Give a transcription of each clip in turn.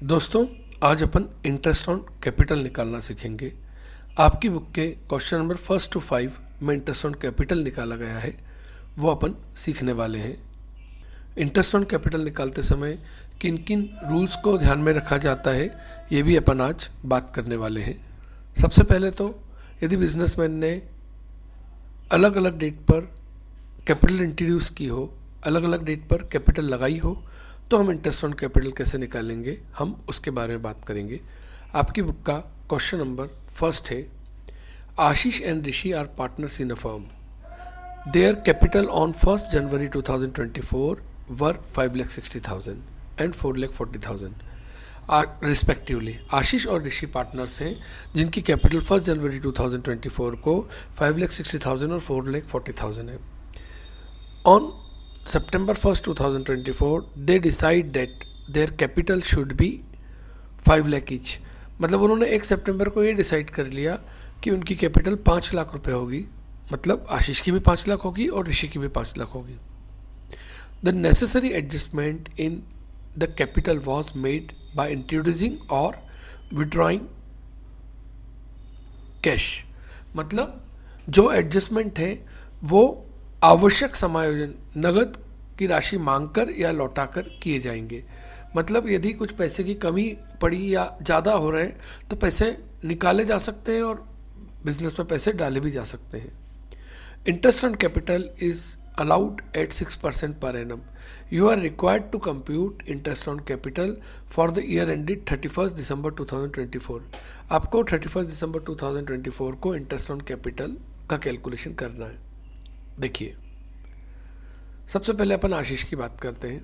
दोस्तों, आज अपन interest on capital निकालना सीखेंगे। आपकी बुक के क्वेश्चन नंबर 1 to 5 में इंटरेस्ट ऑन कैपिटल निकाला गया है, वो अपन सीखने वाले हैं। इंटरेस्ट ऑन कैपिटल निकालते समय किन किन रूल्स को ध्यान में रखा जाता है, ये भी अपन आज बात करने वाले हैं। सबसे पहले तो यदि बिजनेसमैन ने अलग अलग डेट पर कैपिटल इंट्रोड्यूस की हो, अलग अलग डेट पर कैपिटल लगाई हो, तो हम इंटरेस्ट ऑन कैपिटल कैसे निकालेंगे, हम उसके बारे में बात करेंगे। आपकी बुक का क्वेश्चन नंबर 1 है, Ashish and Rishi are partners in a firm. Their capital on 1 January 2024 were 5,60,000 and 4,40,000 respectively. Ashish और ऋषि पार्टनर्स हैं जिनकी कैपिटल 1 जनवरी 2024 को 5,60,000 और 4,40,000 है। On September 1st 2024 they decide that their capital should be 5 lakh each। मतलब उन्होंने 1 सितंबर को ये डिसाइड कर लिया कि उनकी कैपिटल 5 लाख रुपए होगी। मतलब आशीष की भी 5 लाख होगी और ऋषि की भी 5 लाख होगी। The necessary adjustment in the capital was made by introducing और विड्रॉइंग कैश। मतलब जो एडजस्टमेंट है वो आवश्यक समायोजन नगद की राशि मांगकर या लौटाकर किए जाएंगे। मतलब यदि कुछ पैसे की कमी पड़ी या ज़्यादा हो रहे हैं तो पैसे निकाले जा सकते हैं और बिजनेस में पैसे डाले भी जा सकते हैं। Interest on capital is allowed at 6% per annum. You are required to compute interest on capital for the year ended 31 दिसंबर 2024। आपको 31 दिसंबर 2024 को इंटरेस्ट ऑन कैपिटल का कैलकुलेशन करना है। देखिए, सबसे पहले अपन आशीष की बात करते हैं।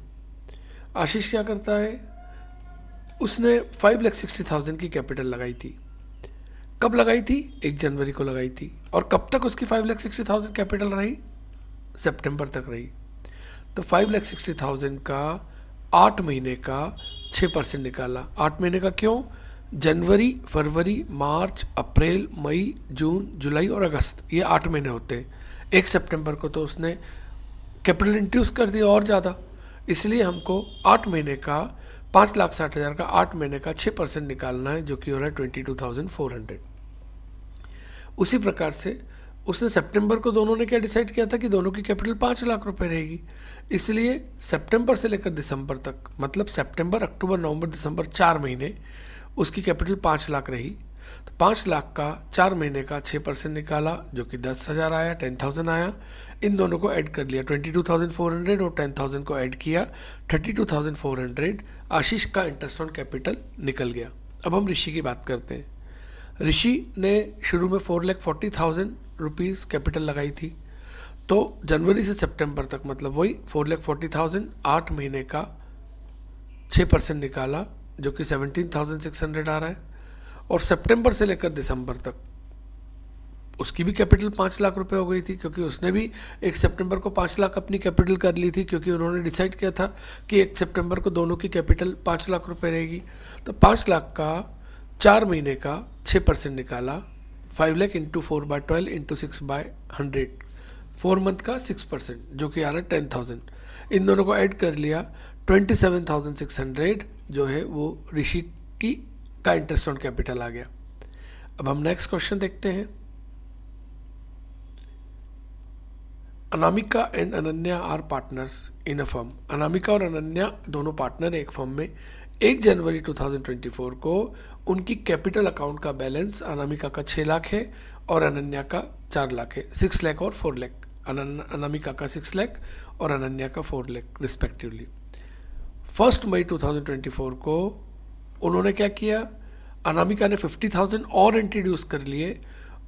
आशीष क्या करता है, उसने 5,60,000 की कैपिटल लगाई थी। कब लगाई थी? 1 जनवरी को लगाई थी। और कब तक उसकी 5,60,000 कैपिटल रही? सितंबर तक रही। तो 5,60,000 का 8 महीने का 6% निकाला। 8 महीने का क्यों? जनवरी, फरवरी, मार्च, अप्रैल, मई, जून, जुलाई और अगस्त, ये 8 महीने होते हैं। 1 सितंबर को तो उसने कैपिटल इंट्रोड्यूस कर दिया और ज़्यादा, इसलिए हमको 8 महीने का 5,60,000 का 8 महीने का 6% निकालना है, जो कि हो रहा है 22,400। उसी प्रकार से उसने सितंबर को दोनों ने क्या डिसाइड किया था कि दोनों की कैपिटल 5 लाख रुपए रहेगी। इसलिए सितंबर से लेकर दिसंबर तक, मतलब सितंबर, अक्टूबर, नवंबर, दिसंबर, 4 महीने उसकी कैपिटल 5 लाख रही। तो 5 लाख का 4 महीने का 6% निकाला, जो कि 10,000 आया, 10,000 आया। इन दोनों को ऐड कर लिया, 22,400 और 10,000 को ऐड किया, 32,400 आशीष का इंटरेस्ट ऑन कैपिटल निकल गया। अब हम ऋषि की बात करते हैं। ऋषि ने शुरू में 4,40,000 रुपीज़ कैपिटल लगाई थी। तो जनवरी से सितंबर तक, मतलब वही 4,40,000, 8 महीने का 6% निकाला, जो कि 17,600 आ रहा है। और सितंबर से लेकर दिसंबर तक उसकी भी कैपिटल 5 लाख रुपए हो गई थी, क्योंकि उसने भी 1 सितंबर को 5 लाख अपनी कैपिटल कर ली थी, क्योंकि उन्होंने डिसाइड किया था कि 1 सितंबर को दोनों की कैपिटल 5 लाख रुपए रहेगी। तो 5 लाख का 4 महीने का 6% निकाला, 5 लाख इंटू 4/12 इंटू 6/100, 4 मंथ का 6%, जो कि आ रहा है 10,000। इन दोनों को ऐड कर लिया, 27,600 जो है वो ऋषि की का इंटरेस्ट ऑन कैपिटल आ गया। अब हम नेक्स्ट क्वेश्चन देखते हैं। Anamika and Ananya are partners in a firm. Anamika और अनन्या दोनों पार्टनर है एक फर्म में। 1 जनवरी 2024 को उनकी कैपिटल अकाउंट का बैलेंस अनामिका का 6 लाख है और अनन्या का 4 लाख है, 6 लाख और 4 लाख। अनामिका का 6 लाख और अनन्या का 4 लाख रिस्पेक्टिवली। 1 मई 2024 को उन्होंने क्या किया, अनामिका ने 50,000 और इंट्रोड्यूस कर लिए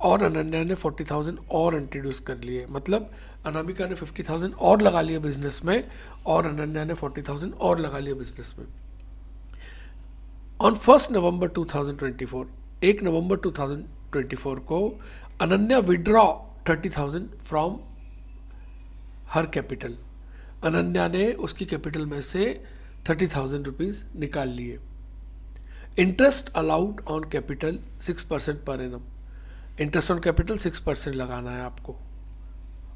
और अनन्या ने 40,000 और इंट्रोड्यूस कर लिए। मतलब अनामिका ने 50,000 और लगा लिया बिजनेस में और अनन्या ने 40,000 और लगा लिया बिजनेस में। ऑन 1 नवंबर 2024, 1 नवंबर 2024 को Ananya withdraw 30,000 from her capital. Ananya ने उसकी कैपिटल में से 30,000 रुपीज़ निकाल लिए। Interest allowed on capital 6% per annum. Interest on capital 6% लगाना है आपको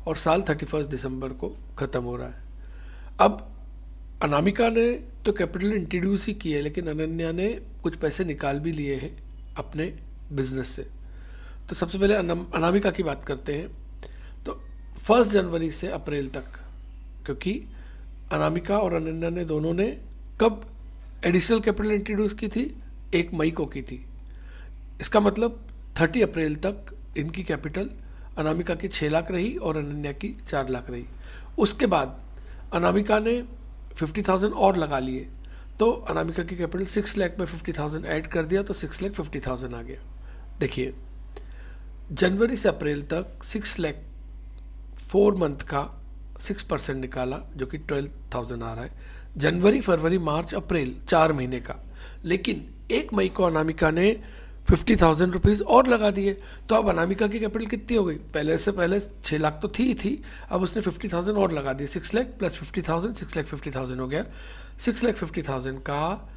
और साल 31 दिसंबर को ख़त्म हो रहा है। अब अनामिका ने तो कैपिटल इंट्रोड्यूस ही की है, लेकिन अनन्या ने कुछ पैसे निकाल भी लिए हैं अपने बिजनेस से। तो सबसे पहले अनामिका की बात करते हैं। तो 1 जनवरी से अप्रैल तक, क्योंकि अनामिका और अनन्या ने दोनों ने कब एडिशनल कैपिटल इंट्रोड्यूस की थी, 1 मई को की थी। इसका मतलब 30 अप्रैल तक इनकी कैपिटल अनामिका की 6 लाख रही और अनन्या की 4 लाख रही। उसके बाद अनामिका ने 50,000 और लगा लिए, तो अनामिका की कैपिटल 6 लाख में 50,000 ऐड कर दिया, तो 6,50,000 आ गया। देखिए, जनवरी से अप्रैल तक 6 लाख 4 मंथ का 6% निकाला, जो कि 12,000 आ रहा है। जनवरी, फरवरी, मार्च, अप्रैल 4 महीने का। लेकिन 1 मई को अनामिका ने 50,000 रुपीज़ और लगा दिए, तो अब अनामिका की कैपिटल कितनी हो गई? पहले से पहले 6 लाख तो थी ही थी, अब उसने 50,000 और लगा दिए। 6 लाख प्लस 50,000, 6,50,000 हो गया। 6,50,000 का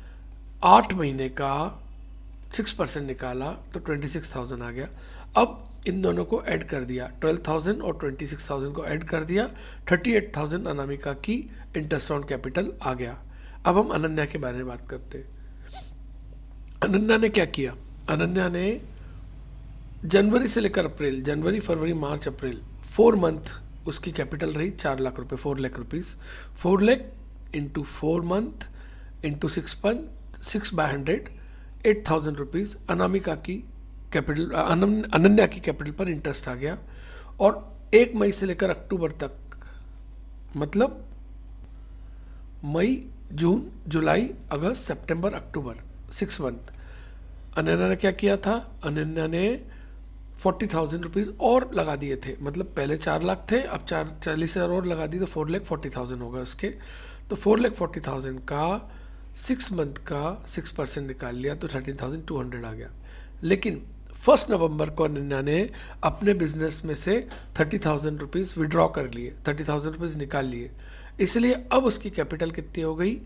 8 महीने का 6% निकाला तो 26,000 आ गया। अब इन दोनों को ऐड कर दिया, 12,000 और 26,000 को ऐड कर दिया, 38,000 अनामिका की इंटरेस्ट ऑन कैपिटल आ गया। अब हम अनन्या के बारे में बात करते हैं। अनन्या ने क्या किया? अनन्या ने जनवरी से लेकर अप्रैल, जनवरी, फरवरी, मार्च, अप्रैल, 4 मंथ उसकी कैपिटल रही 4 लाख रुपए, 4 lakh rupees. 4 lakh into 4 month into 6/100, 8,000 rupees Anamika की कैपिटल, अनन्या की कैपिटल पर इंटरेस्ट आ गया। और 1 मई से लेकर अक्टूबर तक, मतलब मई, जून, जुलाई, अगस्त, सितंबर, अक्टूबर, 6 मंथ अनन्या ने क्या किया था? अनन्या ने 40,000 रुपीज़ और लगा दिए थे। मतलब पहले 4 लाख थे, अब 40,000 और लगा दी, तो 4,40,000 होगा उसके। तो 4,40,000 का 6 मंथ का 6% निकाल लिया, तो 13,200 आ गया। लेकिन 1 नवंबर को अनन्या ने अपने बिजनेस में से 30,000 रुपीज़ विड्रॉ कर लिए, 30,000 रुपीज़ निकाल लिए। इसलिए अब उसकी कैपिटल कितनी हो गई?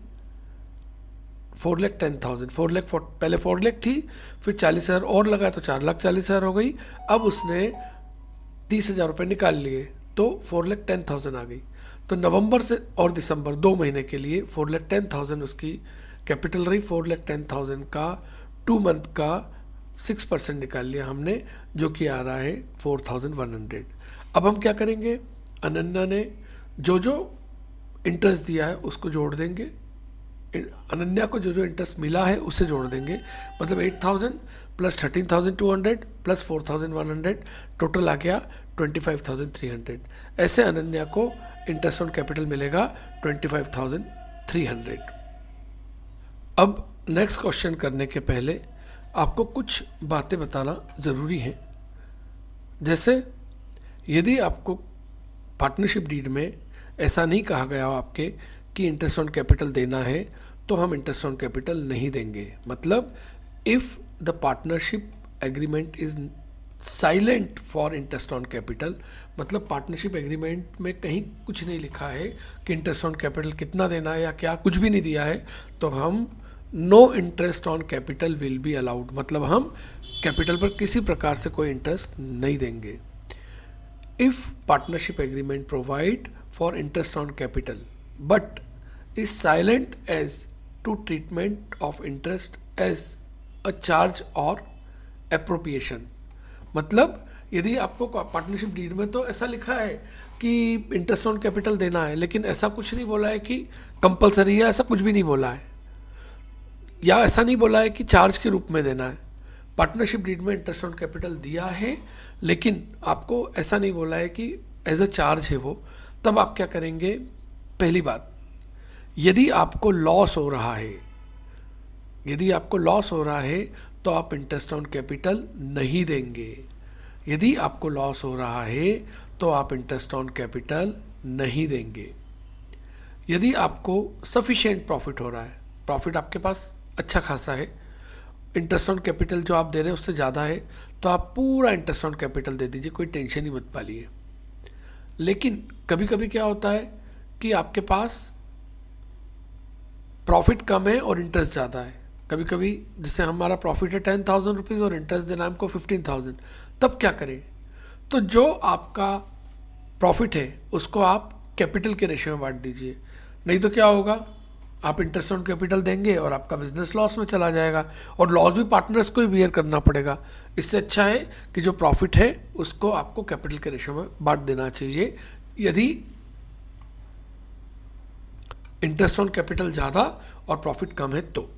4,10,000। 4 लाख, पहले 4 लाख थी, फिर 40,000 और लगा तो 4,40,000 हो गई। अब उसने 30,000 रुपये निकाल लिए, तो 4,10,000 आ गई। तो नवंबर से और दिसंबर 2 महीने के लिए 4,10,000 उसकी कैपिटल रही। 4,10,000 का 2 मंथ का 6% निकाल लिया हमने, जो कि आ रहा है 4,100। अब हम क्या करेंगे? अनन्या ने जो जो इंटरेस्ट दिया है उसको जोड़ देंगे, अनन्या को जो जो इंटरेस्ट मिला है उसे जोड़ देंगे। मतलब 8,000 प्लस 13,200 प्लस 4,100, टोटल आ गया 25,300। ऐसे अनन्या को इंटरेस्ट ऑन कैपिटल मिलेगा 25,300। अब नेक्स्ट क्वेश्चन करने के पहले आपको कुछ बातें बताना ज़रूरी है। जैसे यदि आपको पार्टनरशिप डीड में ऐसा नहीं कहा गया हो आपके कि इंटरेस्ट ऑन कैपिटल देना है, तो हम इंटरेस्ट ऑन कैपिटल नहीं देंगे। मतलब if the partnership agreement is silent for interest on capital, मतलब पार्टनरशिप एग्रीमेंट में कहीं कुछ नहीं लिखा है कि इंटरेस्ट ऑन कैपिटल कितना देना है या क्या, कुछ भी नहीं दिया है, तो हम no interest on capital will be allowed, मतलब हम कैपिटल पर किसी प्रकार से कोई इंटरेस्ट नहीं देंगे। If partnership agreement provide for interest on capital but is silent as to treatment of interest as a charge or appropriation। मतलब यदि आपको पार्टनरशिप डीड में तो ऐसा लिखा है कि इंटरेस्ट ऑन कैपिटल देना है, लेकिन ऐसा कुछ नहीं बोला है कि कंपलसरी है, ऐसा कुछ भी नहीं बोला है, या ऐसा नहीं बोला है कि चार्ज के रूप में देना है। पार्टनरशिप डीड में इंटरेस्ट ऑन कैपिटल दिया है, लेकिन आपको ऐसा नहीं बोला है कि एज अ चार्ज है वो। तब आप क्या करेंगे? पहली बात, यदि आपको लॉस हो रहा है, यदि आपको लॉस हो रहा है तो आप इंटरेस्ट ऑन कैपिटल नहीं देंगे। यदि आपको लॉस हो रहा है तो आप इंटरेस्ट ऑन कैपिटल नहीं देंगे। यदि आपको सफिशिएंट प्रॉफिट हो रहा है, प्रॉफिट आपके पास अच्छा खासा है, इंटरेस्ट ऑन कैपिटल जो आप दे रहे हैं उससे ज़्यादा है, तो आप पूरा इंटरेस्ट ऑन कैपिटल दे दीजिए, कोई टेंशन ही मत पालिए। लेकिन कभी कभी क्या होता है कि आपके पास प्रॉफिट कम है और इंटरेस्ट ज़्यादा है। कभी कभी जैसे हमारा प्रॉफिट है 10,000 रुपीज़ और इंटरेस्ट देना है हमको 15,000, तब क्या करें? तो जो आपका प्रॉफिट है उसको आप कैपिटल के रेशियो में बांट दीजिए। नहीं तो क्या होगा? आप इंटरेस्ट ऑन कैपिटल देंगे और आपका बिजनेस लॉस में चला जाएगा, और लॉस भी पार्टनर्स को ही बियर करना पड़ेगा। इससे अच्छा है कि जो प्रॉफिट है उसको आपको कैपिटल के रेशो में बांट देना चाहिए, यदि इंटरेस्ट ऑन कैपिटल ज़्यादा और प्रॉफिट कम है तो।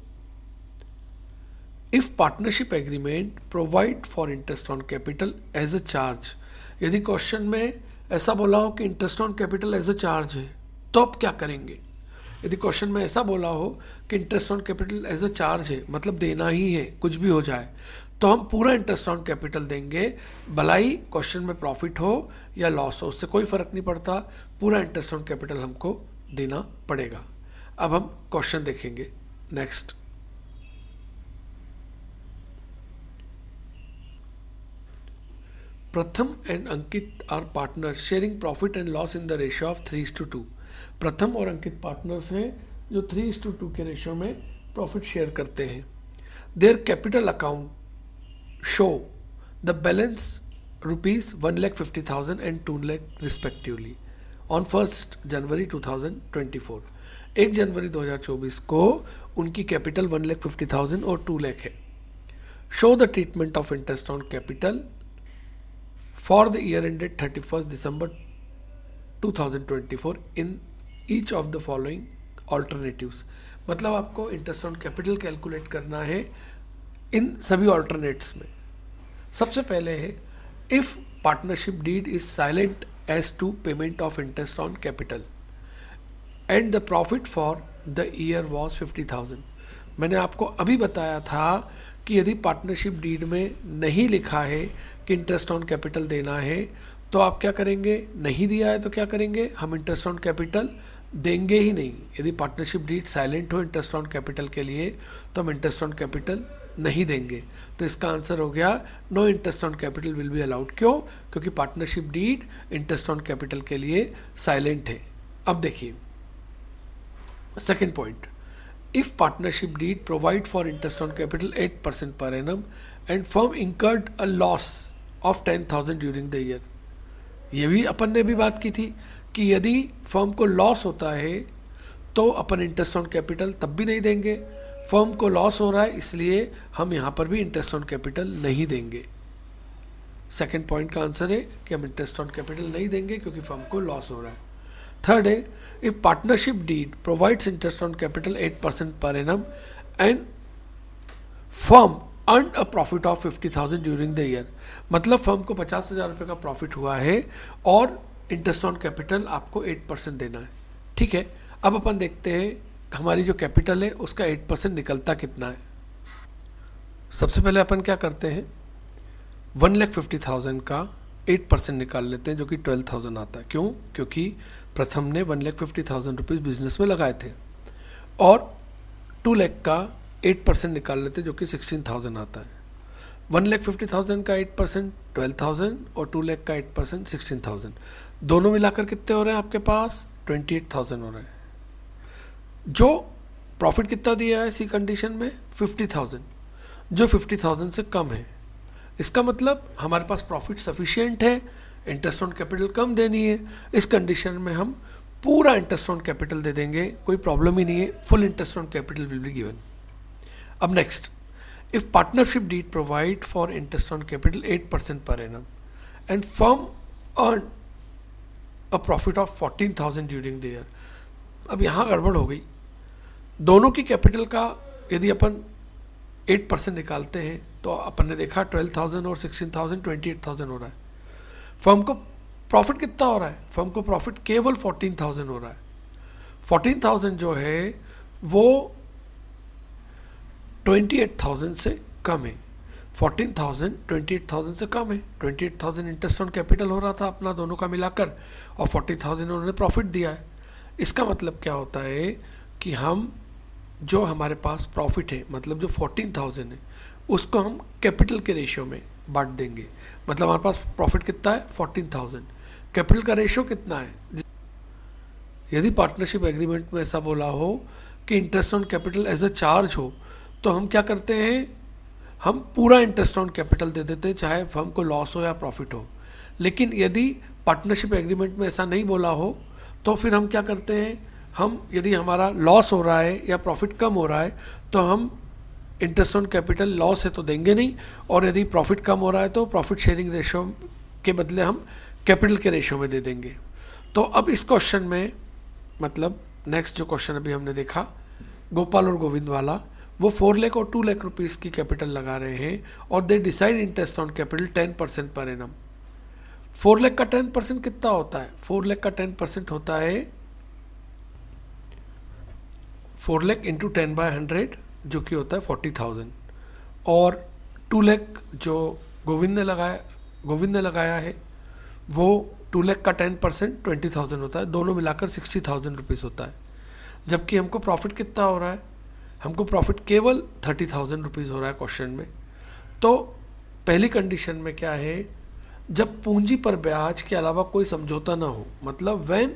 If partnership agreement provide for interest on capital as a charge, यदि क्वेश्चन में ऐसा बोला हो कि interest on capital as a charge है, तो आप क्या करेंगे? यदि क्वेश्चन में ऐसा बोला हो कि interest on capital as a charge है, मतलब देना ही है कुछ भी हो जाए, तो हम पूरा इंटरेस्ट ऑन कैपिटल देंगे, भलाई क्वेश्चन में प्रॉफिट हो या लॉस हो, उससे कोई फर्क नहीं पड़ता, पूरा इंटरेस्ट ऑन कैपिटल हमको देना पड़ेगा। अब हम क्वेश्चन देखेंगे next. Pratham and Ankit are partner sharing profit and loss in the ratio of 3:2। प्रथम और अंकित पार्टनर्स हैं जो 3:2 के रेशियो में प्रॉफिट शेयर करते हैं। Their capital account show the balance ₹1,50,000 and 2 lakh respectively on 1 January 2024। 1 January 2024 को उनकी कैपिटल 1,50,000 और 2 लाख है। Show the treatment of interest on capital for the year ended 31st December 2024 in each of the following alternatives। मतलब आपको interest on capital calculate करना है इन सभी alternates में। सबसे पहले है if partnership deed is silent as to payment of interest on capital and the profit for the year was 50,000। मैंने आपको अभी बताया था कि यदि पार्टनरशिप डीड में नहीं लिखा है कि इंटरेस्ट ऑन कैपिटल देना है, तो आप क्या करेंगे? नहीं दिया है तो क्या करेंगे? हम इंटरेस्ट ऑन कैपिटल देंगे ही नहीं। यदि पार्टनरशिप डीड साइलेंट हो इंटरेस्ट ऑन कैपिटल के लिए, तो हम इंटरेस्ट ऑन कैपिटल नहीं देंगे। तो इसका आंसर हो गया no interest on capital will be allowed. क्यों? क्योंकि partnership deed interest on capital के लिए साइलेंट है। अब देखिए second point, if partnership deed provide for interest on capital 8% per annum and firm incurred a loss of 10,000 during the year। ये भी अपन ने भी बात की थी कि यदि फर्म को लॉस होता है तो अपन इंटरेस्ट ऑन कैपिटल तब भी नहीं देंगे। फर्म को लॉस हो रहा है इसलिए हम यहाँ पर भी इंटरेस्ट ऑन कैपिटल नहीं देंगे। सेकेंड पॉइंट का आंसर है कि हम इंटरेस्ट ऑन कैपिटल नहीं देंगे क्योंकि फर्म को लॉस हो रहा है। थर्ड है if partnership deed provides interest on capital 8% per annum and firm earn a profit of 50,000 during the year. मतलब फर्म को 50,000 रुपये का प्रॉफिट हुआ है और इंटरेस्ट ऑन कैपिटल आपको 8% देना है। ठीक है, अब अपन देखते हैं हमारी जो कैपिटल है उसका 8% निकलता कितना है। सबसे पहले अपन क्या करते हैं, 1,50,000 का 8% निकाल लेते हैं जो कि 12,000 आता है। क्यों? क्योंकि प्रथम ने 1,50,000 रुपीज़ बिजनेस में लगाए थे, और 2 लाख का 8% निकाल लेते हैं जो कि 16,000 आता है। 1,50,000 का 8% 12,000 और 2 लाख का 8% 16,000, दोनों मिलाकर कितने हो रहे हैं आपके पास? 28,000 हो रहे हैं। जो प्रॉफिट कितना दिया है सी कंडीशन में? 50,000, जो 50,000 से कम है। इसका मतलब हमारे पास प्रॉफिट सफिशिएंट है, इंटरेस्ट ऑन कैपिटल कम देनी है। इस कंडीशन में हम पूरा इंटरेस्ट ऑन कैपिटल दे देंगे, कोई प्रॉब्लम ही नहीं है। Full interest on capital will be given. अब next, if partnership deed provide for interest on capital 8% per annum and firm earn a profit of 14,000 during the year. अब यहाँ गड़बड़ हो गई। दोनों की कैपिटल का यदि अपन 8% निकालते हैं तो अपन ने देखा 12,000 और 16,000 28,000 हो रहा है। फर्म को प्रॉफिट कितना हो रहा है? फर्म को प्रॉफिट केवल 14,000 हो रहा है। 14,000 जो है वो 28,000 से कम है। 14,000 28,000 से कम है। 28,000 इंटरेस्ट ऑन कैपिटल हो रहा था अपना दोनों का मिलाकर, और 40,000 उन्होंने प्रॉफिट दिया है। इसका मतलब क्या होता है कि हम जो हमारे पास प्रॉफिट है, मतलब जो 14,000 है, उसको हम कैपिटल के रेशियो में बांट देंगे। मतलब हमारे पास प्रॉफिट कितना है? 14,000। कैपिटल का रेशियो कितना है? यदि पार्टनरशिप एग्रीमेंट में ऐसा बोला हो कि interest on capital as a charge हो, तो हम क्या करते हैं? हम पूरा इंटरेस्ट ऑन कैपिटल दे देते हैं, चाहे फर्म को लॉस हो या प्रॉफिट हो। लेकिन यदि पार्टनरशिप एग्रीमेंट में ऐसा नहीं बोला हो तो फिर हम क्या करते हैं? हम यदि हमारा लॉस हो रहा है या प्रॉफिट कम हो रहा है तो हम इंटरेस्ट ऑन कैपिटल लॉस है तो देंगे नहीं, और यदि प्रॉफिट कम हो रहा है तो प्रॉफिट शेयरिंग रेशो के बदले हम कैपिटल के रेशो में दे देंगे। तो अब इस क्वेश्चन में मतलब नेक्स्ट जो क्वेश्चन अभी हमने देखा गोपाल और गोविंद वाला, वो 4 लाख और 2 लाख रुपीज़ की कैपिटल लगा रहे हैं और they decide interest on capital 10% per annum. 4 lakh का 10% कितना होता है? 4 लाख का 10% होता है 4 लाख इंटू 10/100 जो कि होता है 40,000, और 2 लाख जो गोविंद ने लगाया है वो 2 लाख का 10% 20,000 होता है, दोनों मिलाकर 60,000 रुपीज़ होता है। जबकि हमको प्रॉफिट कितना हो रहा है? हमको प्रॉफिट केवल 30,000 रुपीज़ हो रहा है क्वेश्चन में। तो पहली कंडीशन में क्या है, जब पूंजी पर ब्याज के अलावा कोई समझौता ना हो, मतलब when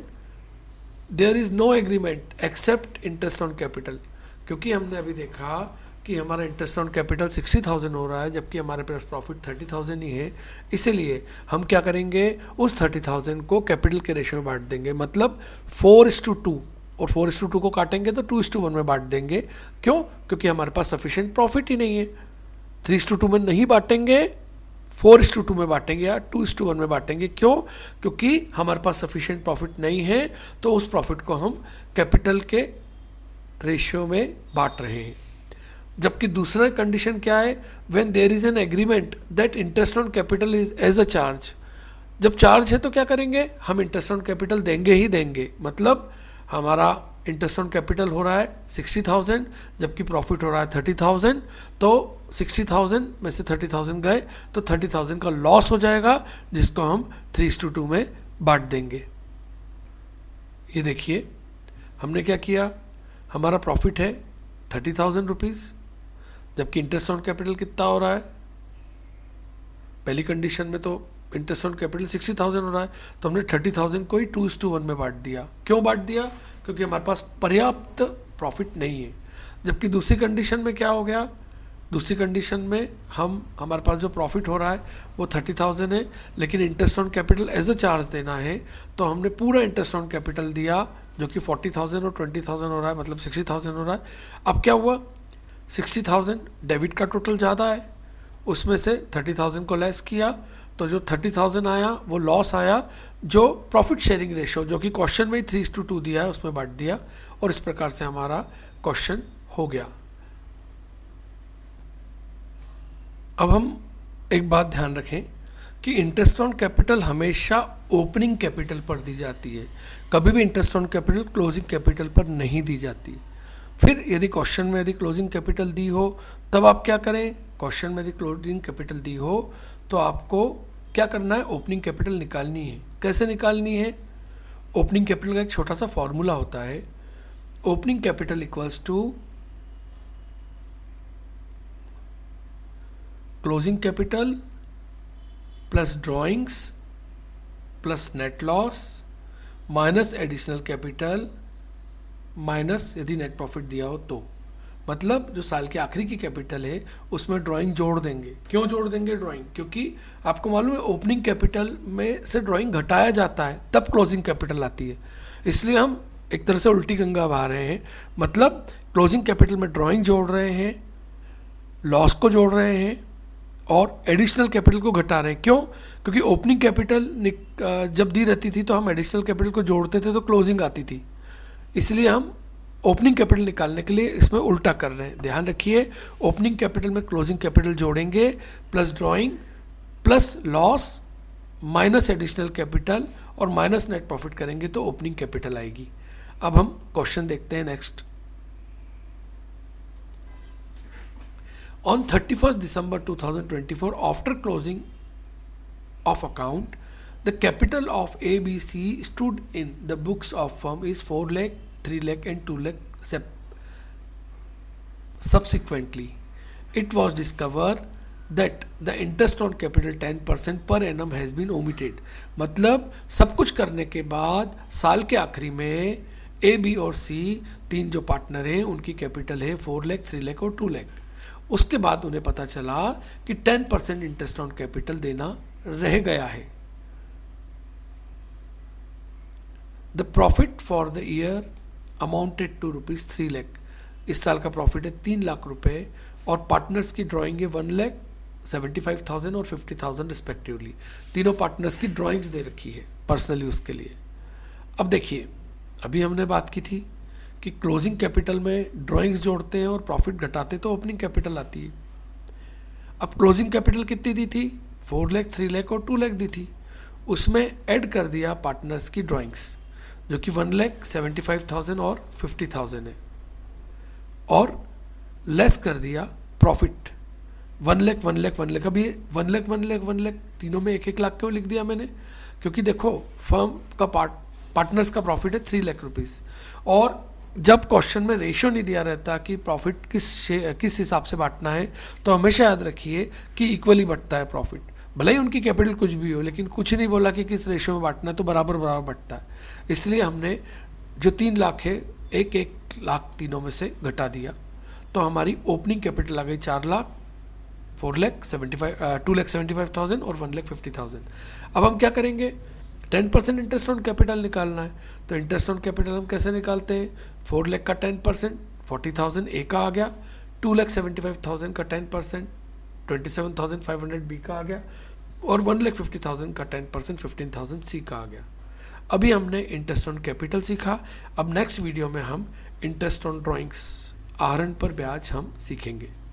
there is no agreement except interest on capital. क्योंकि हमने अभी देखा कि हमारा इंटरेस्ट ऑन कैपिटल 60,000 हो रहा है जबकि हमारे पास प्रॉफिट 30,000 ही है, इसीलिए हम क्या करेंगे, उस 30,000 को कैपिटल के रेशो में बांट देंगे, मतलब 4:2, और 4:2 को काटेंगे तो 2:1 में बांट देंगे। क्यों? क्योंकि हमारे पास सफिशिएंट प्रॉफिट ही नहीं है। 3:2 में नहीं बांटेंगे, 4:2 में बांटेंगे या 2:1 में बांटेंगे। क्यों? क्योंकि हमारे पास सफिशिएंट प्रॉफिट नहीं है, तो उस प्रॉफिट को हम कैपिटल के रेशियो में बांट रहे हैं। जबकि दूसरा कंडीशन क्या है, when there is an agreement that interest on capital is as a charge. जब चार्ज है तो क्या करेंगे, हम इंटरेस्ट ऑन कैपिटल देंगे ही देंगे। मतलब हमारा इंटरेस्ट ऑन कैपिटल हो रहा है 60,000 जबकि प्रॉफिट हो रहा है 30,000, तो 60,000 में से 30,000 गए तो 30,000 का लॉस हो जाएगा, जिसको हम 3:2 में बांट देंगे। ये देखिए हमने क्या किया, हमारा प्रॉफिट है 30,000 रुपीज़ जबकि इंटरेस्ट ऑन कैपिटल कितना हो रहा है, पहली कंडीशन में तो इंटरेस्ट ऑन कैपिटल 60,000 हो रहा है, तो हमने 30,000 को ही 2:1 में बांट दिया। क्यों बांट दिया? क्योंकि हमारे पास पर्याप्त प्रॉफिट नहीं है। जबकि दूसरी कंडीशन में क्या हो गया, दूसरी कंडीशन में हमारे पास जो प्रॉफिट हो रहा है वो 30,000 है, लेकिन interest on capital as a charge देना है, तो हमने पूरा इंटरेस्ट ऑन कैपिटल दिया जो कि 40,000 और 20,000 हो रहा है, मतलब 60,000 हो रहा है। अब क्या हुआ, 60,000 डेबिट का टोटल ज़्यादा है, उसमें से 30,000 को लेस किया तो जो 30,000 आया वो लॉस आया, जो प्रॉफिट शेयरिंग रेशो जो कि क्वेश्चन में ही 3:2 दिया है उसमें बांट दिया, और इस प्रकार से हमारा क्वेश्चन हो गया। अब हम एक बात ध्यान रखें कि इंटरेस्ट ऑन कैपिटल हमेशा ओपनिंग कैपिटल पर दी जाती है, कभी भी interest on capital closing capital पर नहीं दी जाती। फिर यदि क्वेश्चन में यदि क्लोजिंग कैपिटल दी हो तब आप क्या करें, क्वेश्चन में यदि क्लोजिंग कैपिटल दी हो तो आपको क्या करना है, ओपनिंग कैपिटल निकालनी है। कैसे निकालनी है, ओपनिंग कैपिटल का एक छोटा सा फॉर्मूला होता है, opening capital equals to closing capital plus drawings plus net loss minus additional capital minus यदि नेट प्रॉफिट दिया हो तो। मतलब जो साल के आखिरी की कैपिटल है उसमें ड्राइंग जोड़ देंगे। क्यों जोड़ देंगे ड्राइंग, क्योंकि आपको मालूम है ओपनिंग कैपिटल में से ड्राइंग घटाया जाता है तब क्लोजिंग कैपिटल आती है, इसलिए हम एक तरह से उल्टी गंगा बहा रहे हैं। मतलब क्लोजिंग कैपिटल में ड्राइंग जोड़ रहे हैं, लॉस को जोड़ रहे हैं और एडिशनल कैपिटल को घटा रहे हैं। क्यों? क्योंकि ओपनिंग कैपिटल जब दी रहती थी तो हम एडिशनल कैपिटल को जोड़ते थे तो क्लोजिंग आती थी, इसलिए हम ओपनिंग कैपिटल निकालने के लिए इसमें उल्टा कर रहे हैं। ध्यान रखिए, ओपनिंग कैपिटल में क्लोजिंग कैपिटल जोड़ेंगे plus drawing plus loss minus additional capital और माइनस नेट प्रॉफिट करेंगे तो ओपनिंग कैपिटल आएगी। अब हम क्वेश्चन देखते हैं next. On 31st December 2024, after closing of account, the capital of ABC stood in the books of firm is 4 lakh, 3 lakh and 2 lakh. Subsequently, it was discovered that the interest on capital 10% per annum has been omitted. मतलब सब कुछ करने के बाद साल के आखिरी में A, B और C तीन जो पार्टनर हैं उनकी कैपिटल है 4 लाख, 3 लाख और 2 लाख। उसके बाद उन्हें पता चला कि 10% इंटरेस्ट ऑन कैपिटल देना रह गया है। The profit for the year amounted to ₹3 lakh. इस साल का प्रॉफिट है 3 लाख रुपए और पार्टनर्स की ड्राइंग है 1,75,000 और 50,000 रिस्पेक्टिवली। तीनों पार्टनर्स की ड्राइंग्स दे रखी है पर्सनल यूज़ के लिए। अब देखिए, अभी हमने बात की थी कि क्लोजिंग कैपिटल में ड्राइंग्स जोड़ते हैं और प्रॉफिट घटाते तो ओपनिंग कैपिटल आती है। अब क्लोजिंग कैपिटल कितनी दी थी? 4 लाख, 3 लाख और 2 लाख दी थी। उसमें ऐड कर दिया पार्टनर्स की ड्राइंग्स जो कि 1,75,000 और 50,000 है, और लेस कर दिया प्रॉफिट 1 लाख, 1 लाख, 1 लाख। अभी 1 लाख, 1 लाख, 1 लाख तीनों में 1-1 लाख क्यों लिख दिया मैंने? क्योंकि देखो, फर्म का पार्टनर्स का प्रॉफिट है 3 लाख रुपीज़, और जब क्वेश्चन में रेशियो नहीं दिया रहता कि प्रॉफिट किस हिसाब से बांटना है, तो हमेशा याद रखिए कि इक्वली बढ़ता है प्रॉफिट। भले ही उनकी कैपिटल कुछ भी हो, लेकिन कुछ नहीं बोला कि किस रेशियो में बांटना है, तो बराबर बराबर बढ़ता है। इसलिए हमने जो 3 लाख है 1-1 लाख तीनों में से घटा दिया, तो हमारी ओपनिंग कैपिटल आ गई 4 लाख, 2,75,000 और 1,50,000। अब हम क्या करेंगे? 10% इंटरेस्ट ऑन कैपिटल निकालना है। तो इंटरेस्ट ऑन कैपिटल हम कैसे निकालते हैं? 4 लाख का 10% 40,000 ए का आ गया, 2,75,000 का 10% 27,500 बी का आ गया, और 1,50,000 का 10% 15,000 सी का आ गया। अभी हमने इंटरेस्ट ऑन कैपिटल सीखा। अब नेक्स्ट वीडियो में हम इंटरेस्ट ऑन ड्राइंग्स, आहरण पर ब्याज हम सीखेंगे।